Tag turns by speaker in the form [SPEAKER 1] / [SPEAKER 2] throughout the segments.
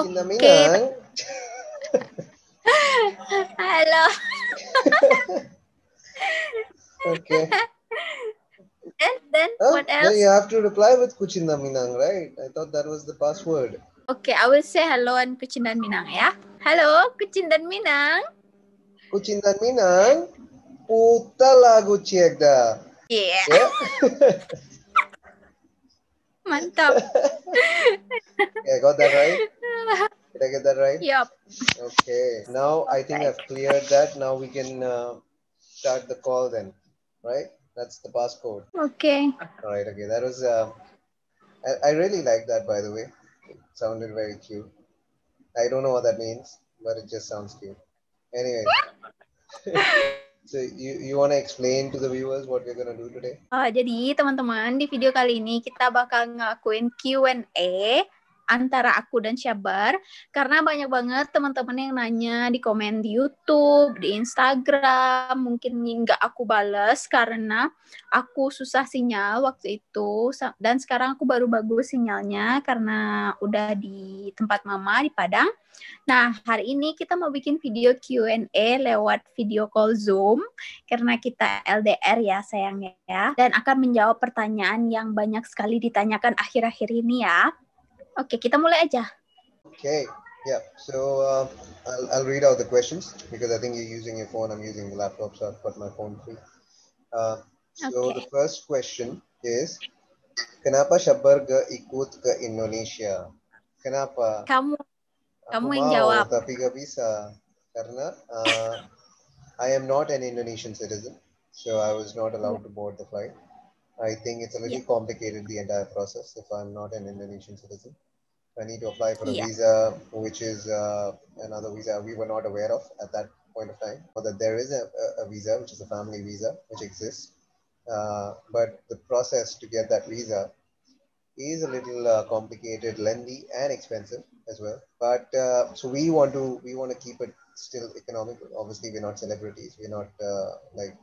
[SPEAKER 1] Kucing
[SPEAKER 2] Oke,
[SPEAKER 1] Minang.
[SPEAKER 2] halo.
[SPEAKER 1] Okay.
[SPEAKER 2] Then
[SPEAKER 1] Huh?
[SPEAKER 2] what
[SPEAKER 1] Then you
[SPEAKER 2] else?
[SPEAKER 1] have to reply with Kucing Minang, right? I thought that was the password.
[SPEAKER 2] Oke, I will say hello and Kucing dan Minang ya. Halo, Kucing dan Minang.
[SPEAKER 1] Kucing Minang, puta lagu ciekda.
[SPEAKER 2] Iya,
[SPEAKER 1] Yeah.
[SPEAKER 2] mantap.
[SPEAKER 1] Yeah, I got that right. Did I get that right?
[SPEAKER 2] Yup.
[SPEAKER 1] Okay. Now I think
[SPEAKER 2] Right.
[SPEAKER 1] I've cleared that. Now we can start the call then, right? That's the passcode.
[SPEAKER 2] Okay.
[SPEAKER 1] All right. Okay. That was. I really like that, by the way. It sounded very cute. I don't know what that means, but it just sounds cute. Anyways, so you want to explain to the viewers what we're gonna do today?
[SPEAKER 2] Jadi teman-teman, di video kali ini kita bakal ngelakuin Q&A antara aku dan Shabbar, karena banyak banget teman-teman yang nanya di komen di YouTube, di Instagram, mungkin nggak aku bales karena aku susah sinyal waktu itu, dan sekarang aku baru bagus sinyalnya karena udah di tempat mama di Padang. Nah, hari ini kita mau bikin video Q&A lewat video call Zoom karena kita LDR ya sayangnya ya, dan akan menjawab pertanyaan yang banyak sekali ditanyakan akhir-akhir ini ya. Oke, kita mulai aja.
[SPEAKER 1] Okay, yeah. So I'll read out the questions because I think you're using your phone. I'm using the laptop, so I've got my phone free. So the first question is, kenapa Shabbar ikut ke Indonesia? Kenapa?
[SPEAKER 2] Kamu
[SPEAKER 1] Aku
[SPEAKER 2] yang
[SPEAKER 1] mau,
[SPEAKER 2] jawab.
[SPEAKER 1] tapi gak bisa karena I am not an Indonesian citizen, so I was not allowed to board the flight. I think it's a little complicated, the entire process, if I'm not an Indonesian citizen. I need to apply for a visa, which is another visa we were not aware of at that point of time. Or that there is a visa, which is a family visa, which exists. But the process to get that visa is a little complicated, lengthy, and expensive as well. But so we want to keep it still economical. Obviously, we're not celebrities. We're not like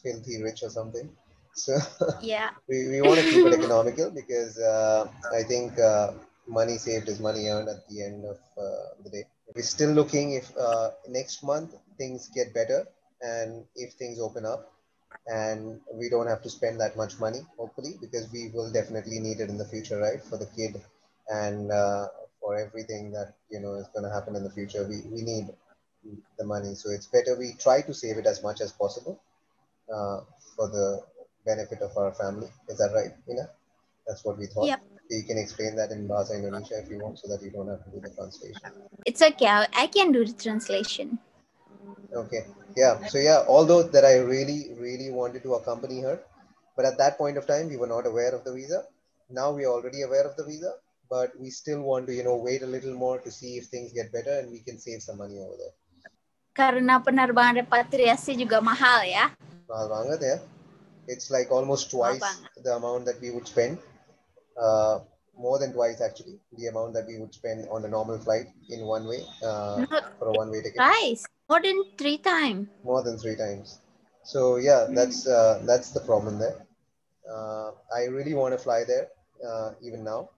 [SPEAKER 1] filthy rich or something. So we want to keep it economical because I think money saved is money earned at the end of the day. We're still looking if next month things get better and if things open up and we don't have to spend that much money, hopefully, because we will definitely need it in the future, right? For the kid and for everything that, you know, is going to happen in the future. We need the money. So it's better we try to save it as much as possible for the benefit of our family. Is that right, Ina? That's what we thought.
[SPEAKER 2] Yep.
[SPEAKER 1] You can explain that in Bahasa Indonesia if you want, so that you don't have to do the translation.
[SPEAKER 2] It's okay. I can do the translation.
[SPEAKER 1] Okay. Yeah. So yeah, although that I really wanted to accompany her, but at that point of time we were not aware of the visa. Now we're already aware of the visa, but we still want to, you know, wait a little more to see if things get better and we can save some money over there.
[SPEAKER 2] Karena penerbangan repatriasi juga mahal ya.
[SPEAKER 1] Mahal banget ya. It's like almost twice the amount that we would spend. More than twice actually, the amount that we would spend on a normal flight in one way for a one-way ticket.
[SPEAKER 2] Twice. More than 3 times.
[SPEAKER 1] More than 3 times. So yeah, that's the problem there. I really want to fly there even now,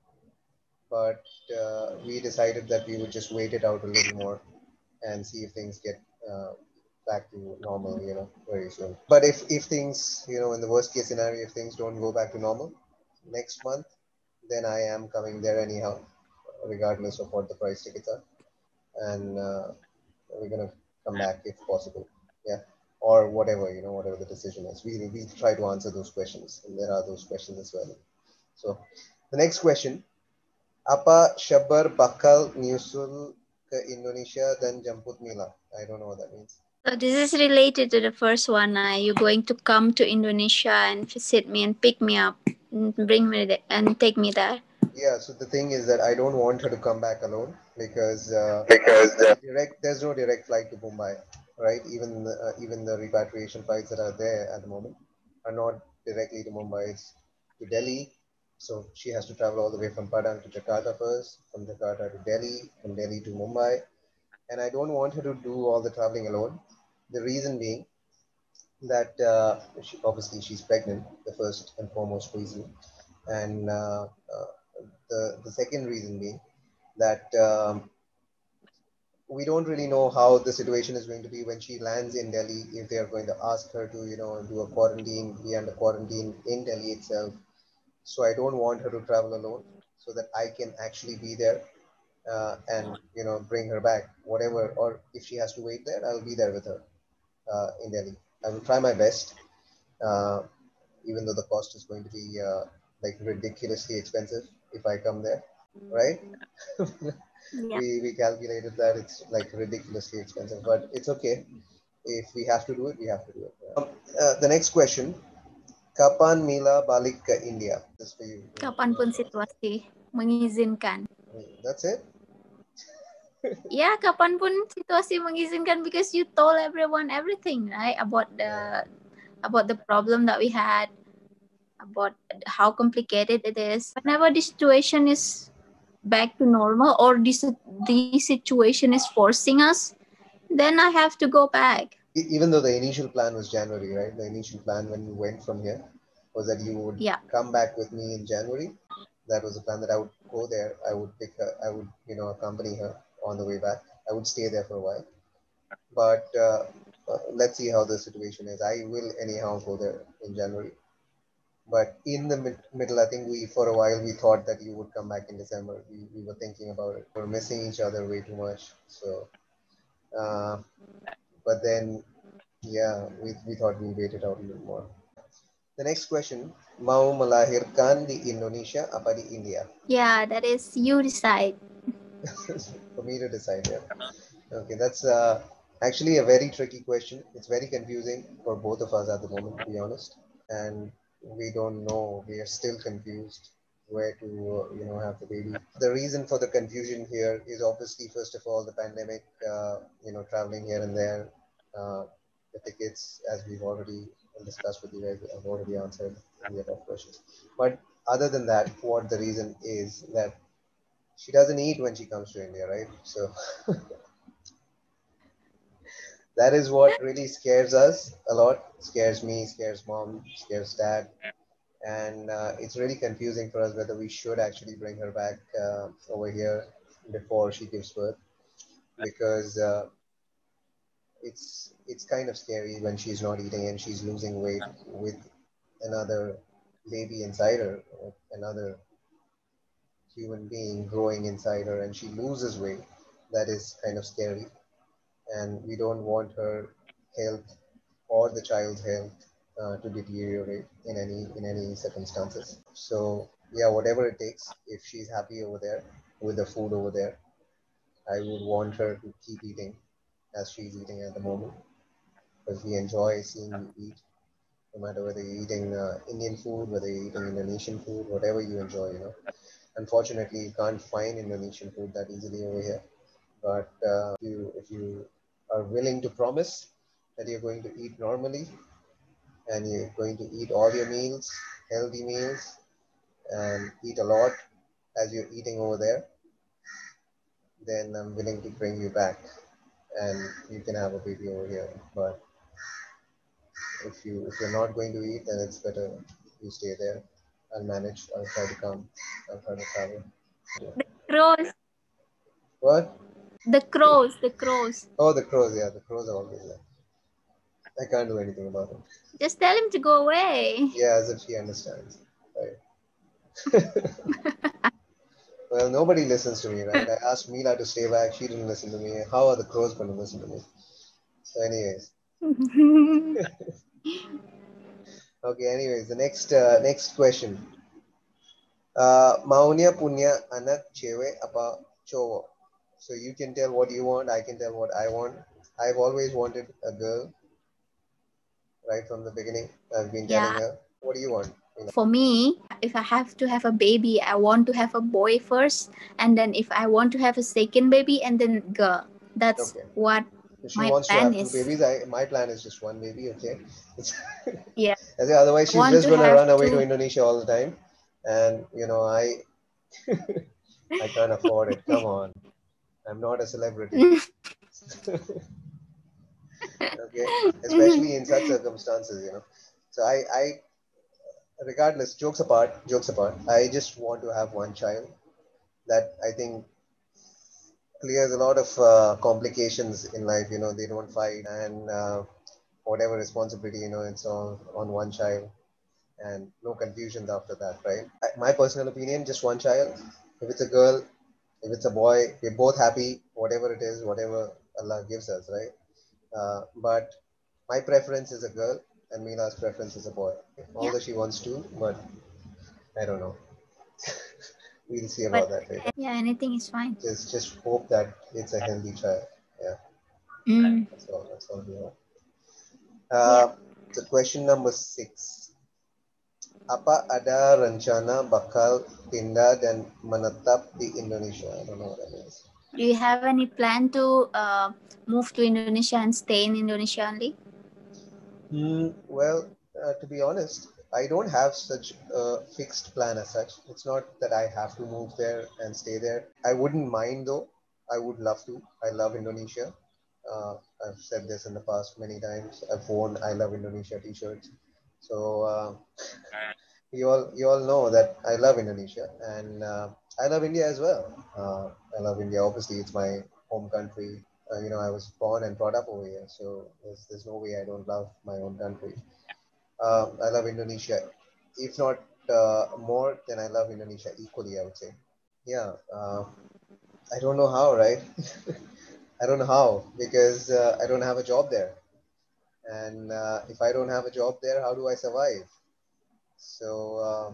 [SPEAKER 1] but we decided that we would just wait it out a little more and see if things get back to normal, you know, very soon. But if things, you know, in the worst case scenario, if things don't go back to normal next month, then I am coming there anyhow, regardless of what the price tickets are, and we're gonna come back if possible. Yeah, or whatever, you know, whatever the decision is. We try to answer those questions, and there are those questions as well. So the next question, apa Shabbar bakal nyusul ke Indonesia dan jemput Mila? I don't know what that means.
[SPEAKER 2] So this is related to the first one. You're going to come to Indonesia and visit me and pick me up, and bring me there, and take me there.
[SPEAKER 1] Yeah. So the thing is that I don't want her to come back alone because there's no direct flight to Mumbai, right? Even the repatriation flights that are there at the moment are not directly to Mumbai. It's to Delhi. So she has to travel all the way from Padang to Jakarta first, from Jakarta to Delhi, from Delhi to Mumbai. And I don't want her to do all the traveling alone. The reason being that obviously she's pregnant, the first and foremost reason. And the second reason being that we don't really know how the situation is going to be when she lands in Delhi, if they are going to ask her to, do a quarantine, be under quarantine in Delhi itself. So I don't want her to travel alone so that I can actually be there and, bring her back, whatever, or if she has to wait there, I'll be there with her in Delhi. I will try my best, uh, even though the cost is going to be like ridiculously expensive if I come there, right?
[SPEAKER 2] Yeah.
[SPEAKER 1] We calculated that it's like ridiculously expensive, but it's okay. If we have to do it, we have to do it. The next question: Kapan Mila balik ke India? This for you.
[SPEAKER 2] Kapanpun situasi mengizinkan.
[SPEAKER 1] That's it.
[SPEAKER 2] Ya, kapanpun situasi mengizinkan, because you told everyone everything, right?
[SPEAKER 1] Yeah.
[SPEAKER 2] About the problem that we had, about how complicated it is. Whenever the situation is back to normal, or the situation is forcing us, then I have to go back.
[SPEAKER 1] Even though the initial plan was January, right? The initial plan when you went from here was that you would
[SPEAKER 2] Yeah.
[SPEAKER 1] come back with me in January. That was the plan, that I would go there. I would pick her. I would, accompany her on the way back. I would stay there for a while. But let's see how the situation is. I will anyhow go there in January. But in the middle, I think for a while, we thought that you would come back in December. We were thinking about it. We're missing each other way too much. So, uh, but then, yeah, we thought we waited out a little more. The next question, mau melahirkan di Indonesia apa di India?
[SPEAKER 2] Yeah, that is you decide.
[SPEAKER 1] For me to decide, yeah. Okay, that's actually a very tricky question. It's very confusing for both of us at the moment, to be honest. And we don't know. We are still confused where to, have the baby. The reason for the confusion here is obviously, first of all, the pandemic, traveling here and there, uh, the tickets, as we've already discussed with you guys, I've already answered the above questions. But other than that, what the reason is that she doesn't eat when she comes to India, right? So that is what really scares us a lot. Scares me, scares mom, scares dad, and it's really confusing for us whether we should actually bring her back over here before she gives birth, because it's kind of scary when she's not eating and she's losing weight with another baby inside her, another human being growing inside her, and she loses weight. That is kind of scary, and we don't want her health or the child's health to deteriorate in any circumstances. So yeah, whatever it takes. If she's happy over there with the food over there, I would want her to keep eating as she's eating at the moment, because we enjoy seeing you eat, no matter whether you're eating Indian food, whether you're eating Indonesian food, whatever you enjoy. Unfortunately, you can't find Indonesian food that easily over here. But if you are willing to promise that you're going to eat normally and you're going to eat all your meals, healthy meals, and eat a lot as you're eating over there, then I'm willing to bring you back and you can have a baby over here. But if you're not going to eat, then it's better you stay there. I'll manage. I'll try to come. I'll try to travel.
[SPEAKER 2] Crows,
[SPEAKER 1] What?
[SPEAKER 2] the crows.
[SPEAKER 1] Oh, the crows. Yeah, the crows are always there. I can't do anything about it.
[SPEAKER 2] Just tell him to go away.
[SPEAKER 1] Yeah, as if she understands. Right. Well, nobody listens to me, right? I asked Mila to stay back. She didn't listen to me. How are the crows going to listen to me? So, anyways. Okay, anyways, the next question. Maunya punya anak cewek apa cowok? So you can tell what you want. I can tell what I want. I've always wanted a girl right from the beginning. I've been telling
[SPEAKER 2] Yeah.
[SPEAKER 1] her. What do you want?
[SPEAKER 2] For me, if I have to have a baby, I want to have a boy first, and then if I want to have a second baby, and then girl. That's
[SPEAKER 1] Okay.
[SPEAKER 2] what
[SPEAKER 1] So she
[SPEAKER 2] my
[SPEAKER 1] wants to
[SPEAKER 2] plan
[SPEAKER 1] have two
[SPEAKER 2] is.
[SPEAKER 1] babies. My plan is just one baby. Okay.
[SPEAKER 2] Yeah.
[SPEAKER 1] Otherwise,
[SPEAKER 2] I
[SPEAKER 1] she's
[SPEAKER 2] want
[SPEAKER 1] just
[SPEAKER 2] to
[SPEAKER 1] gonna
[SPEAKER 2] have
[SPEAKER 1] run away to
[SPEAKER 2] two.
[SPEAKER 1] Indonesia all the time, and I can't afford it. Come on, I'm not a celebrity. Okay, especially in such circumstances. So regardless, jokes apart, I just want to have one child. That I think clears a lot of complications in life. They don't fight, and whatever responsibility, it's all on one child, and no confusions after that, right? My personal opinion, just one child. If it's a girl, if it's a boy, we're both happy, whatever it is, whatever Allah gives us, right? But my preference is a girl, and Meela's preference is a boy.
[SPEAKER 2] Yeah.
[SPEAKER 1] Although she wants to, but I don't know. We'll see
[SPEAKER 2] But
[SPEAKER 1] about that later.
[SPEAKER 2] yeah, anything is fine.
[SPEAKER 1] Just hope that it's a healthy child. Yeah,
[SPEAKER 2] Mm.
[SPEAKER 1] that's all. That's all we want.
[SPEAKER 2] Yeah.
[SPEAKER 1] So question number 6. Apa ada rencana bakal pindah dan menetap di Indonesia? I don't know what that means.
[SPEAKER 2] Do you have any plan to move to Indonesia and stay in Indonesia only?
[SPEAKER 1] Well, to be honest, I don't have such a fixed plan as such. It's not that I have to move there and stay there. I wouldn't mind though. I would love to. I love Indonesia. Uh, I've said this in the past many times. I've worn I love Indonesia t-shirts. So you all know that I love Indonesia, and I love India as well. I love India. Obviously, it's my home country. I was born and brought up over here, so there's no way I don't love my own country. I love Indonesia, if not more than I love Indonesia equally, I would say. Yeah, I don't know how, right? I don't know how because I don't have a job there, and if I don't have a job there, how do I survive? So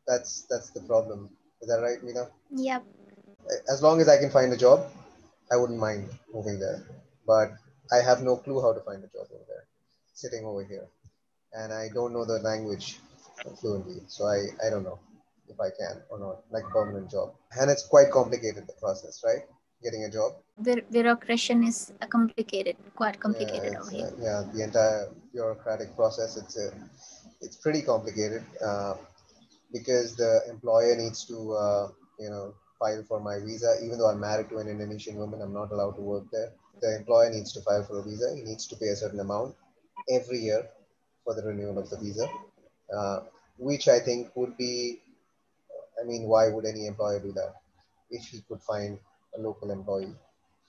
[SPEAKER 1] that's the problem. Is that right, Mina?
[SPEAKER 2] Yep.
[SPEAKER 1] As long as I can find a job, I wouldn't mind moving there. But I have no clue how to find a job over there, sitting over here, and I don't know the language fluently, so I don't know if I can or not, like a permanent job. And it's quite complicated, the process, right? Getting a job.
[SPEAKER 2] Yeah, bureaucracy is complicated, quite
[SPEAKER 1] Yeah,
[SPEAKER 2] complicated over
[SPEAKER 1] it's
[SPEAKER 2] here.
[SPEAKER 1] yeah, the entire bureaucratic process. It's pretty complicated because the employer needs to file for my visa. Even though I'm married to an Indonesian woman, I'm not allowed to work there. The employer needs to file for a visa. He needs to pay a certain amount every year for the renewal of the visa, uh, which I think would be, I mean, why would any employer do that? If he could find a local employee,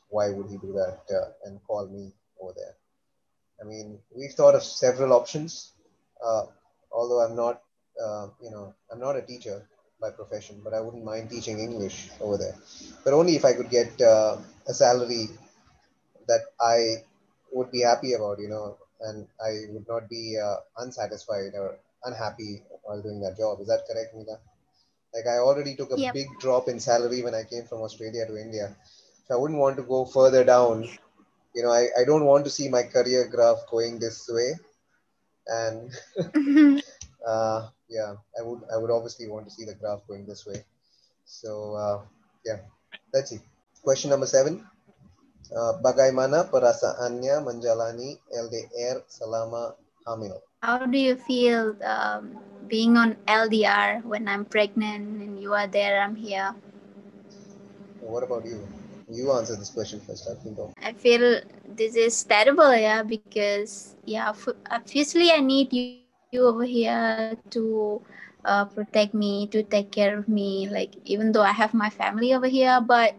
[SPEAKER 1] why would he do that and call me over there? I mean, we've thought of several options, uh, although I'm not a teacher by profession, but I wouldn't mind teaching English over there. But only if I could get a salary that I would be happy about, and I would not be unsatisfied or unhappy while doing that job. Is that correct, Meena? Like I already took a
[SPEAKER 2] Yep.
[SPEAKER 1] big drop in salary when I came from Australia to India. So I wouldn't want to go further down. I don't want to see my career graph going this way. And yeah, I would obviously want to see the graph going this way. So yeah, let's see. Question number 7. Bagaimana perasaannya menjalani LDR selama hamil?
[SPEAKER 2] How do you feel being on LDR when I'm pregnant and you are there, I'm here?
[SPEAKER 1] What about you? You answer this question first. I think.
[SPEAKER 2] I feel this is terrible, yeah, because yeah, obviously I need you over here to protect me, to take care of me. Like even though I have my family over here, but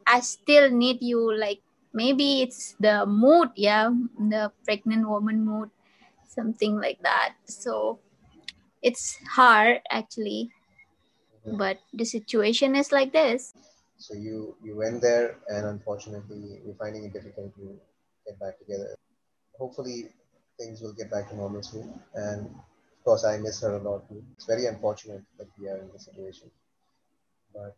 [SPEAKER 2] I still need you. Like maybe it's the mood, yeah, the pregnant woman mood, something like that. So it's hard actually,
[SPEAKER 1] Mhm.
[SPEAKER 2] but the situation is like this.
[SPEAKER 1] So you went there, and unfortunately, you're finding it difficult to get back together. Hopefully, things will get back to normal soon. And of course, I miss her a lot too. It's very unfortunate that we are in this situation, but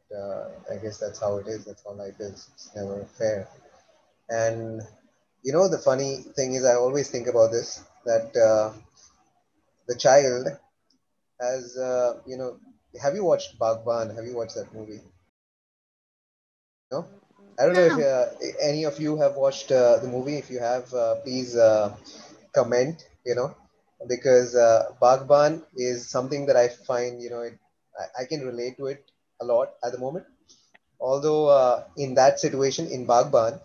[SPEAKER 1] I guess that's how it is. That's how life is. It's never fair. And the funny thing is, I always think about this that the child has, have you watched Bagban? Have you watched that movie? No? I don't know if
[SPEAKER 2] No.
[SPEAKER 1] any of you have watched the movie. If you have, please comment, because Bagban is something that I find, I can relate to it a lot at the moment. Although in that situation in Bagban,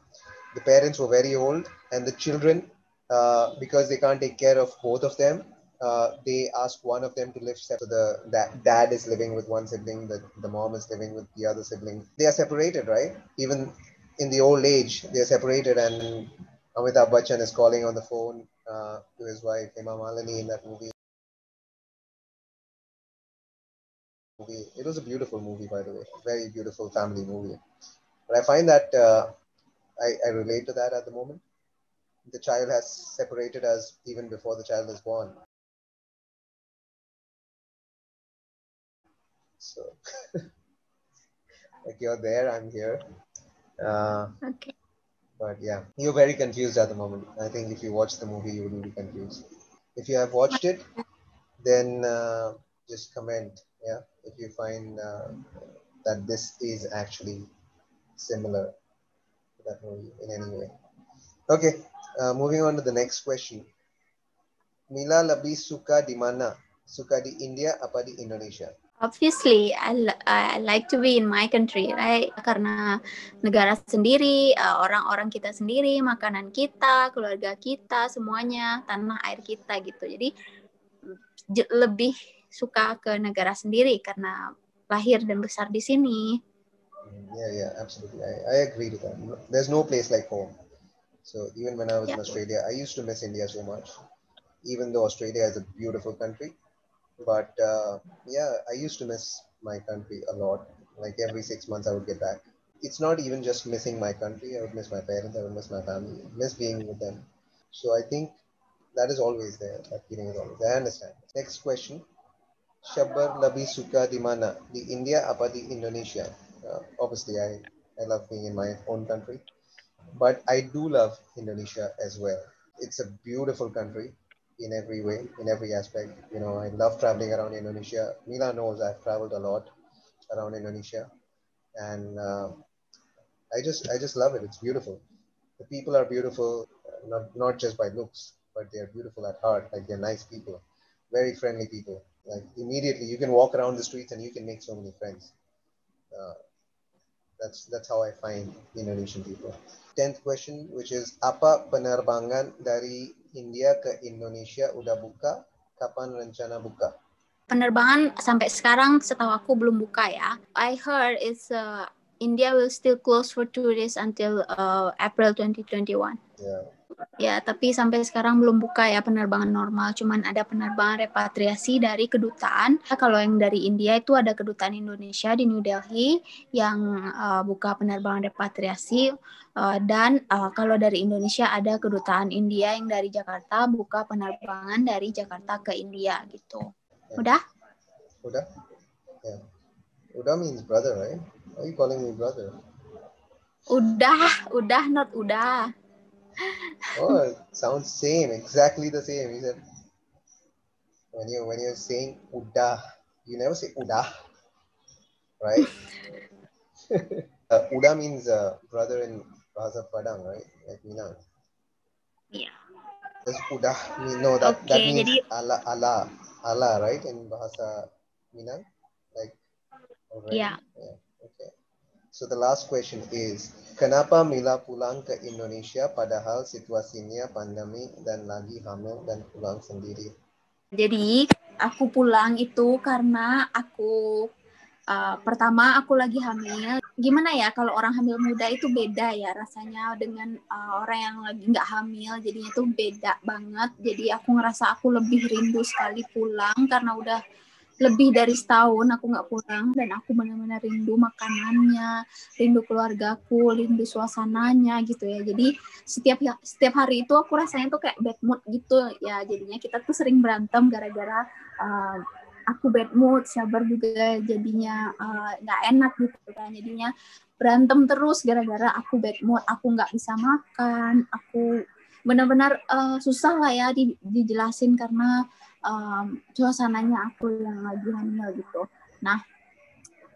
[SPEAKER 1] the parents were very old, and the children, because they can't take care of both of them, they ask one of them to live separate. So the dad is living with one sibling, the mom is living with the other sibling. They are separated, right? Even in the old age, they're separated, and Amitabh Bachchan is calling on the phone to his wife, Hema Malini, in that movie. It was a beautiful movie, by the way, very beautiful family movie. But I find that I relate to that at the moment. The child has separated us even before the child is born. So, like you're there, I'm here.
[SPEAKER 2] Okay.
[SPEAKER 1] But yeah, you're very confused at the moment. I think if you watch the movie, you wouldn't be confused. If you have watched it, then just comment. Yeah, if you find that this is actually similar to that movie in any way. Okay, moving on to the next question. Mila lebih suka di mana? Suka di India apa di Indonesia?
[SPEAKER 2] Obviously, I like to be in my country, right? Karena negara sendiri, orang-orang kita sendiri, makanan kita, keluarga kita, semuanya, tanah air kita gitu. Jadi lebih suka ke negara sendiri karena lahir dan besar di sini.
[SPEAKER 1] Yeah, absolutely. I agree with that. There's no place like home. So even when I was in
[SPEAKER 2] Ya.
[SPEAKER 1] Australia, I used to miss India so much. Even though Australia is a beautiful country, but yeah, I used to miss my country a lot. Like every 6 months, I would get back. It's not even just missing my country. I would miss my parents. I would miss my family. Miss being with them. So I think that is always there. That feeling is always there. I understand. Next question. Shabbar Labi Suka di mana? Di India apa di Indonesia? Obviously, I love being in my own country, but I do love Indonesia as well. It's a beautiful country in every way, in every aspect. You know, I love traveling around Indonesia. Mila knows I've traveled a lot around Indonesia, and I just love it. It's beautiful. The people are beautiful, not just by looks, but they are beautiful at heart. Like they're nice people, very friendly people. Like immediately you can walk around the streets and you can make so many friends. Uh, that's how I find Indonesian people. 10th question, which is apa penerbangan dari India ke Indonesia udah buka? Kapan rencana buka?
[SPEAKER 2] Penerbangan sampai sekarang setahu aku belum buka ya. I heard it's India will still close for tourists until April 2021.
[SPEAKER 1] Yeah.
[SPEAKER 2] Ya, tapi sampai sekarang belum buka ya penerbangan normal. Cuman ada penerbangan repatriasi dari kedutaan. Kalau yang dari India itu ada kedutaan Indonesia di New Delhi yang buka penerbangan repatriasi. Dan kalau dari Indonesia ada kedutaan India yang dari Jakarta buka penerbangan dari Jakarta ke India gitu.
[SPEAKER 1] Yeah.
[SPEAKER 2] Udah?
[SPEAKER 1] Uda? Yeah. Uda means brother, right? Why are you calling me brother?
[SPEAKER 2] Udah, not udah.
[SPEAKER 1] Oh, it sounds same, exactly the same. He said when you're saying Uda, you never say Uda, right? Uda means brother in Bahasa Padang, right? Like Minang.
[SPEAKER 2] Iya.
[SPEAKER 1] Does Uda mean no? That
[SPEAKER 2] Oke,
[SPEAKER 1] means
[SPEAKER 2] jadi
[SPEAKER 1] Allah, right? In Bahasa Minang, like already.
[SPEAKER 2] ya.
[SPEAKER 1] Yeah. Okay. So the last question is, kenapa Mila pulang ke Indonesia padahal situasinya pandemi dan lagi hamil dan pulang sendiri?
[SPEAKER 2] Jadi aku pulang itu karena pertama aku lagi hamil. Gimana ya kalau orang hamil muda itu beda ya rasanya dengan orang yang lagi nggak hamil. Jadinya tuh beda banget. Jadi aku ngerasa aku lebih rindu sekali pulang karena udah lebih dari setahun aku nggak pulang dan aku benar-benar rindu makanannya, rindu keluargaku, rindu suasananya gitu ya. Jadi setiap hari itu aku rasanya tuh kayak bad mood gitu ya. Jadinya kita tuh sering berantem gara-gara aku bad mood, Shabbar juga jadinya nggak enak gitu kan. Jadinya berantem terus gara-gara aku bad mood, aku nggak bisa makan, aku benar-benar susah lah ya dijelasin karena suasananya aku yang lagi hamil gitu. Nah,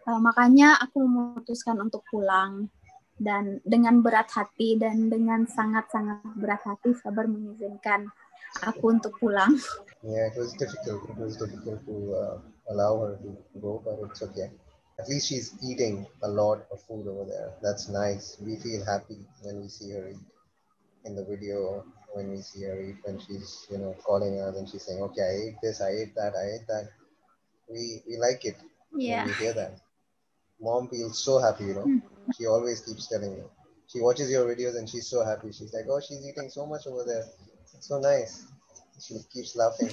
[SPEAKER 2] makanya aku memutuskan untuk pulang dan dengan berat hati dan dengan sangat-sangat berat hati Sabar mengizinkan aku untuk pulang.
[SPEAKER 1] Yeah, it was difficult. It was difficult to allow her to go, but it's okay. At least she's eating a lot of food over there. That's nice. We feel happy when we see her eat in the video, when we see her eat, when she's, calling us and she's saying, okay, I ate this, I ate that, I ate that. We like it when
[SPEAKER 2] Yeah.
[SPEAKER 1] we hear that. Mom feels so happy. She always keeps telling me. She watches your videos and she's so happy. She's like, oh, she's eating so much over there. It's so nice. She keeps laughing.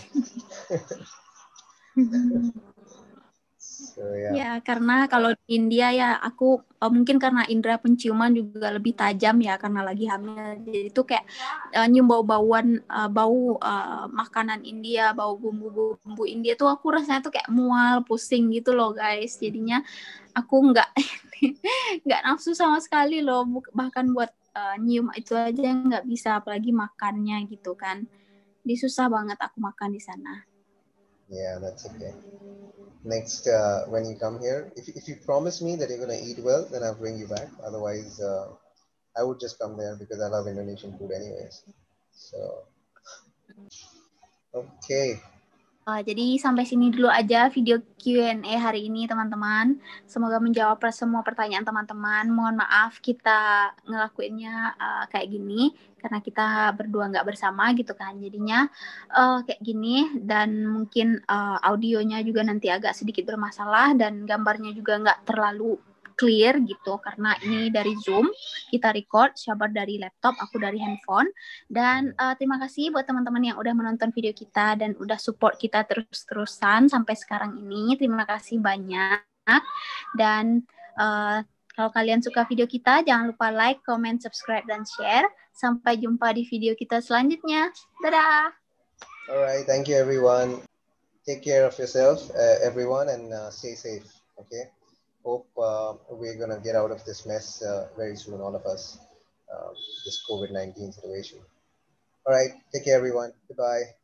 [SPEAKER 1] So yeah.
[SPEAKER 2] Ya, karena kalau di India ya aku mungkin karena indera penciuman juga lebih tajam ya karena lagi hamil. Jadi itu kayak nyium bau-bauan bau makanan India, bau bumbu-bumbu India tuh aku rasanya tuh kayak mual, pusing gitu loh guys. Jadinya aku nggak nafsu sama sekali loh, bahkan buat nyium itu aja nggak bisa, apalagi makannya gitu kan. Jadi susah banget aku makan di sana.
[SPEAKER 1] Yeah, that's okay. Next, when you come here, if you promise me that you're gonna eat well, then I'll bring you back. Otherwise, I would just come there because I love Indonesian food anyways. So, okay.
[SPEAKER 2] Jadi sampai sini dulu aja video Q&A hari ini teman-teman. Semoga menjawab semua pertanyaan teman-teman. Mohon maaf kita ngelakuinnya kayak gini karena kita berdua nggak bersama gitu kan. Jadinya kayak gini dan mungkin audionya juga nanti agak sedikit bermasalah dan gambarnya juga nggak terlalu clear gitu karena ini dari Zoom kita record, Shabbar dari laptop, aku dari handphone. Dan terima kasih buat teman-teman yang udah menonton video kita dan udah support kita terus-terusan sampai sekarang ini. Terima kasih banyak. Dan kalau kalian suka video kita, jangan lupa like, comment, subscribe, dan share. Sampai jumpa di video kita selanjutnya. Dadah!
[SPEAKER 1] Alright, thank you everyone. Take care of yourself, everyone, and stay safe, okay? Hope we're gonna get out of this mess very soon, all of us, this COVID-19 situation. All right, take care everyone. Goodbye.